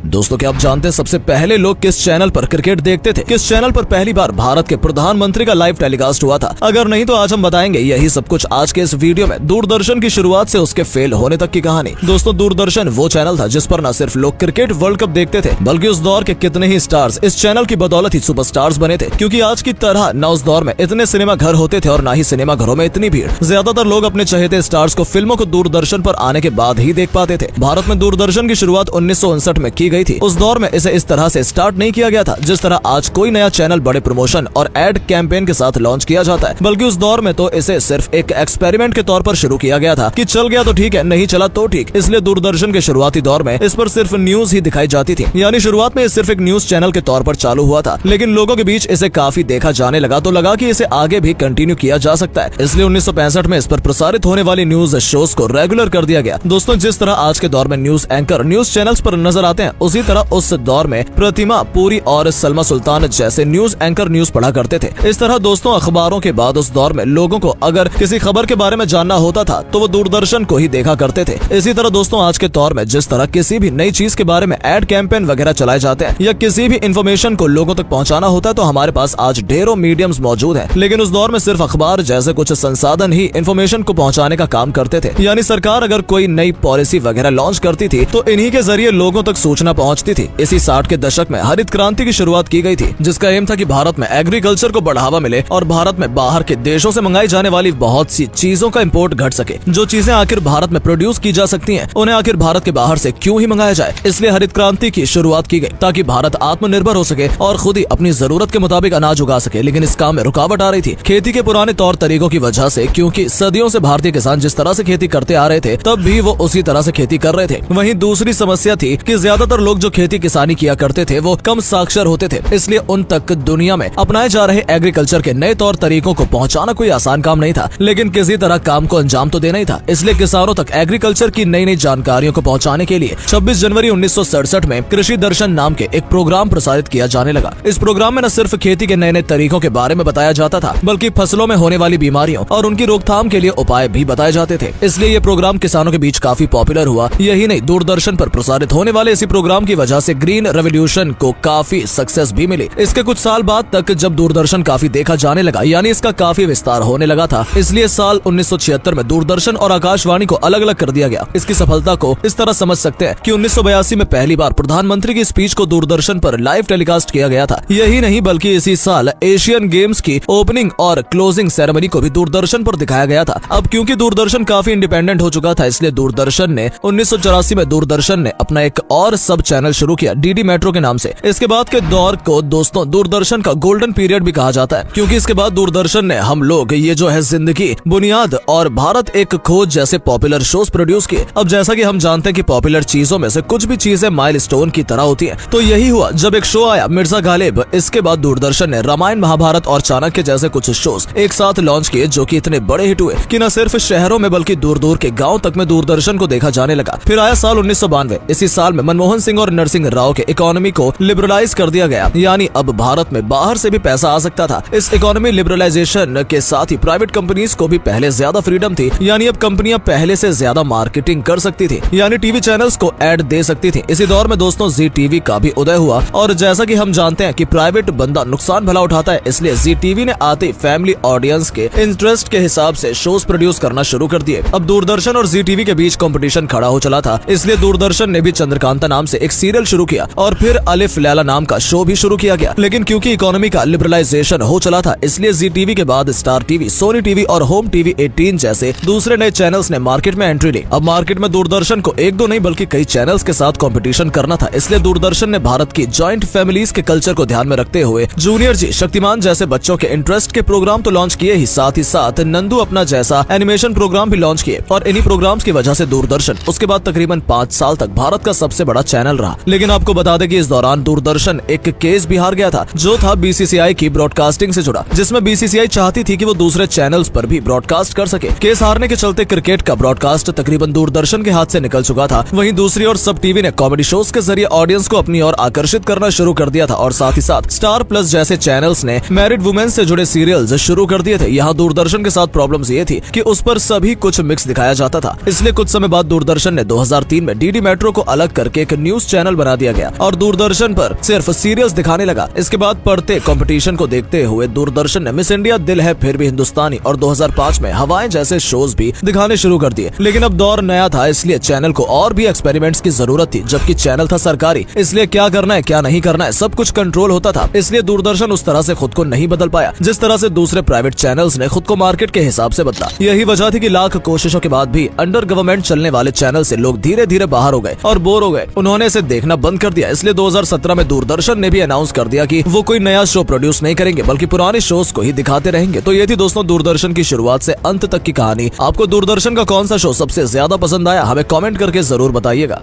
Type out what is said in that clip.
दोस्तों क्या आप जानते हैं सबसे पहले लोग किस चैनल पर क्रिकेट देखते थे? किस चैनल पर पहली बार भारत के प्रधानमंत्री का लाइव टेलीकास्ट हुआ था? अगर नहीं तो आज हम बताएंगे यही सब कुछ आज के इस वीडियो में। दूरदर्शन की शुरुआत से उसके फेल होने तक की कहानी। दोस्तों दूरदर्शन वो चैनल था जिस पर न सिर्फ लोग क्रिकेट वर्ल्ड कप देखते थे बल्कि उस दौर के कितने ही स्टार्स इस चैनल की बदौलत ही सुपरस्टार्स बने थे। क्योंकि आज की तरह न उस दौर में इतने सिनेमा घर होते थे और न ही सिनेमा घरों में इतनी भीड़। ज्यादातर लोग अपने चहेते स्टार्स को फिल्मों को दूरदर्शन पर आने के बाद ही देख पाते थे। भारत में दूरदर्शन की शुरुआत 1959 में की गई थी। उस दौर में इसे इस तरह से स्टार्ट नहीं किया गया था जिस तरह आज कोई नया चैनल बड़े प्रमोशन और एड कैंपेन के साथ लॉन्च किया जाता है, बल्कि उस दौर में तो इसे सिर्फ एक एक्सपेरिमेंट के तौर पर शुरू किया गया था कि चल गया तो ठीक है, नहीं चला तो ठीक। इसलिए दूरदर्शन के शुरुआती दौर में इस पर सिर्फ न्यूज ही दिखाई जाती थी। यानी शुरुआत में सिर्फ एक न्यूज चैनल के तौर पर चालू हुआ था, लेकिन लोगों के बीच इसे काफी देखा जाने लगा तो लगा कि इसे आगे भी कंटिन्यू किया जा सकता है। इसलिए 1965 में इस पर प्रसारित होने वाली न्यूज शोज को रेगुलर कर दिया गया। दोस्तों जिस तरह आज के दौर में न्यूज एंकर न्यूज चैनल्स पर नजर आते हैं, उसी तरह उस दौर में प्रतिमा पुरी और सलमा सुल्तान जैसे न्यूज एंकर न्यूज पढ़ा करते थे। इस तरह दोस्तों अखबारों के बाद उस दौर में लोगों को अगर किसी खबर के बारे में जानना होता था तो वो दूरदर्शन को ही देखा करते थे। इसी तरह दोस्तों आज के दौर में जिस तरह किसी भी नई चीज के बारे में एड कैंपेन वगैरह चलाए जाते हैं या किसी भी इंफॉर्मेशन को लोगों तक पहुंचाना होता है तो हमारे पास आज ढेरों मीडियम्स मौजूद हैं। लेकिन उस दौर में सिर्फ अखबार जैसे कुछ संसाधन ही इंफॉर्मेशन को पहुंचाने का काम करते थे। यानी सरकार अगर कोई नई पॉलिसी वगैरह लॉन्च करती थी तो इन्हीं के जरिए लोगों तक सूचना पहुंचती थी। इसी 60 के दशक में हरित क्रांति की शुरुआत की गई थी जिसका एम था कि भारत में एग्रीकल्चर को बढ़ावा मिले और भारत में बाहर के देशों से मंगाई जाने वाली बहुत सी चीजों का इंपोर्ट घट सके। जो चीजें आखिर भारत में प्रोड्यूस की जा सकती हैं, उन्हें आखिर भारत के बाहर से क्यों ही मंगाया जाए। इसलिए हरित क्रांति की शुरुआत की गई ताकि भारत आत्मनिर्भर हो सके और खुद ही अपनी जरूरत के मुताबिक अनाज उगा सके। लेकिन इस काम में रुकावट आ रही थी खेती के पुराने तौर तरीकों की वजह से, क्योंकि सदियों से भारतीय किसान जिस तरह से खेती करते आ रहे थे तब भी वो उसी तरह से खेती कर रहे थे। वहीं दूसरी समस्या थी कि ज्यादातर लोग जो खेती किसानी किया करते थे वो कम साक्षर होते थे। इसलिए उन तक दुनिया में अपनाए जा रहे एग्रीकल्चर के नए तौर तरीकों को पहुंचाना कोई आसान काम नहीं था, लेकिन किसी तरह काम को अंजाम तो देना ही था। इसलिए किसानों तक एग्रीकल्चर की नई नई जानकारियों को पहुंचाने के लिए 26 जनवरी 1967 में कृषि दर्शन नाम के एक प्रोग्राम प्रसारित किया जाने लगा। इस प्रोग्राम में न सिर्फ खेती के नए नए तरीकों के बारे में बताया जाता था बल्कि फसलों में होने वाली बीमारियों और उनकी रोकथाम के लिए उपाय भी बताए जाते थे। इसलिए ये प्रोग्राम किसानों के बीच काफी पॉपुलर हुआ। यही नहीं, दूरदर्शन पर प्रसारित होने वाले इसी प्रोग्राम की वजह से ग्रीन रेवोल्यूशन को काफी सक्सेस भी मिली। इसके कुछ साल बाद तक जब दूरदर्शन काफी देखा जाने लगा, यानी इसका काफी विस्तार होने लगा था, इसलिए साल 1976 में दूरदर्शन और आकाशवाणी को अलग अलग कर दिया गया। इसकी सफलता को इस तरह समझ सकते हैं कि 1982 में पहली बार प्रधानमंत्री की स्पीच को दूरदर्शन पर लाइव टेलीकास्ट किया गया था। यही नहीं बल्कि इसी साल एशियन गेम्स की ओपनिंग और क्लोजिंग सेरेमनी को भी दूरदर्शन पर दिखाया गया था। अब क्योंकि दूरदर्शन काफी इंडिपेंडेंट हो चुका था, इसलिए दूरदर्शन ने 1984 में दूरदर्शन ने अपना एक और सब चैनल शुरू किया डीडी मेट्रो के नाम से। इसके बाद के दौर को दोस्तों दूरदर्शन का गोल्डन पीरियड भी कहा जाता है, क्योंकि इसके बाद दूरदर्शन ने हम लोग ये जो है जिंदगी, बुनियाद और भारत एक खोज जैसे पॉपुलर शोज प्रोड्यूस किए। अब जैसा कि हम जानते हैं कि पॉपुलर चीजों में से कुछ भी चीजें माइलस्टोन की तरह होती है, तो यही हुआ जब एक शो आया मिर्जा गालिब। इसके बाद दूरदर्शन ने रामायण, महाभारत और चाणक्य जैसे कुछ शोज एक साथ लॉन्च किए जो कि इतने बड़े हिट हुए कि न सिर्फ शहरों में बल्कि दूर दूर के गाँव तक में दूरदर्शन को देखा जाने लगा। फिर आया साल 1992। इसी साल में मनमोहन सिंह और नरसिंह राव के इकोनॉमी को लिबरलाइज कर दिया गया, यानी अब भारत में बाहर से भी पैसा आ सकता था। इस इकोनॉमी लिबरलाइजेशन के साथ ही प्राइवेट कंपनीज को भी पहले ज्यादा फ्रीडम थी, यानी अब कंपनियां पहले से ज्यादा मार्केटिंग कर सकती थी, यानी टीवी चैनल्स को एड दे सकती थी। इसी दौर में दोस्तों जी टीवी का भी उदय हुआ और जैसा कि हम जानते हैं कि प्राइवेट बंदा नुकसान भला उठाता है, इसलिए जी टीवी ने आते ही फैमिली ऑडियंस के इंटरेस्ट के हिसाब से शोज प्रोड्यूस करना शुरू कर दिए। अब दूरदर्शन और जी टीवी के बीच कंपटीशन खड़ा हो चला था, इसलिए दूरदर्शन ने भी चंद्रकांता नाम से एक सीरियल शुरू किया और फिर अलिफ लैला नाम का शो भी शुरू किया गया। लेकिन क्योंकि इकोनॉमी का लिबरलाइजेशन हो चला था, इसलिए जी टीवी के बाद स्टार टीवी, सोनी टीवी और होम टीवी 18 जैसे दूसरे नए चैनल्स ने मार्केट में एंट्री ली। अब मार्केट में दूरदर्शन को एक दो नहीं बल्कि कई चैनल्स के साथ कंपटीशन करना था, इसलिए दूरदर्शन ने भारत की जॉइंट फैमिलीज के कल्चर को ध्यान में रखते हुए जूनियर जी, शक्तिमान जैसे बच्चों के इंटरेस्ट के प्रोग्राम तो लॉन्च किए ही साथ नंदू अपना जैसा एनिमेशन प्रोग्राम भी लॉन्च किए। और इन्हीं प्रोग्राम्स की वजह से दूरदर्शन उसके बाद तकरीबन 5 साल तक भारत का सबसे बड़ा चैनल रहा। लेकिन आपको बता दें कि इस दौरान दूरदर्शन एक केस भी हार गया था जो था बीसीसीआई की ब्रॉडकास्टिंग से जुड़ा, जिसमें बीसीसीआई चाहती थी कि वो दूसरे चैनल्स पर भी ब्रॉडकास्ट कर सके। केस हारने के चलते क्रिकेट का ब्रॉडकास्ट तकरीबन दूरदर्शन के हाथ से निकल चुका था। वहीं दूसरी ओर सब टीवी ने कॉमेडी शोज के जरिए ऑडियंस को अपनी ओर आकर्षित करना शुरू कर दिया था और साथ ही साथ स्टार प्लस जैसे चैनल्स ने मैरिड वुमेन से जुड़े सीरियल्स शुरू कर दिए थे। यहाँ दूरदर्शन के साथ प्रॉब्लम्स ये थी कि उस पर सभी कुछ मिक्स दिखाया जाता था, इसलिए कुछ समय बाद दूरदर्शन ने 2003 में डीडी मेट्रो को अलग करके एक न्यूज चैनल बना दिया गया और दूरदर्शन पर सिर्फ सीरियल्स दिखाने लगा। इसके बाद बढ़ते कंपटीशन को देखते हुए दूरदर्शन ने मिस इंडिया, दिल है फिर भी हिंदुस्तानी और 2005 में हवाएं जैसे शोज भी दिखाने शुरू कर दिए। लेकिन अब दौर नया था, इसलिए चैनल को और भी एक्सपेरिमेंट्स की जरूरत थी। जबकि चैनल था सरकारी, इसलिए क्या करना है क्या नहीं करना है सब कुछ कंट्रोल होता था। इसलिए दूरदर्शन उस तरह से खुद को नहीं बदल पाया जिस तरह से दूसरे प्राइवेट चैनल्स ने खुद को मार्केट के हिसाब से बदला। यही वजह थी कि लाख कोशिशों के बाद भी अंडर गवर्नमेंट चलने वाले चैनल से लोग धीरे धीरे बाहर हो गए और बोर हो गए। उन्होंने इसे देखना बंद कर दिया। इसलिए 2017 में दूरदर्शन ने भी अनाउंस कर दिया कि वो कोई नया शो प्रोड्यूस नहीं करेंगे बल्कि पुराने शोज को ही दिखाते रहेंगे। तो ये थी दोस्तों दूरदर्शन की शुरुआत से अंत तक की कहानी। आपको दूरदर्शन का कौन सा शो सबसे ज्यादा पसंद आया हमें कमेंट करके जरूर बताइएगा।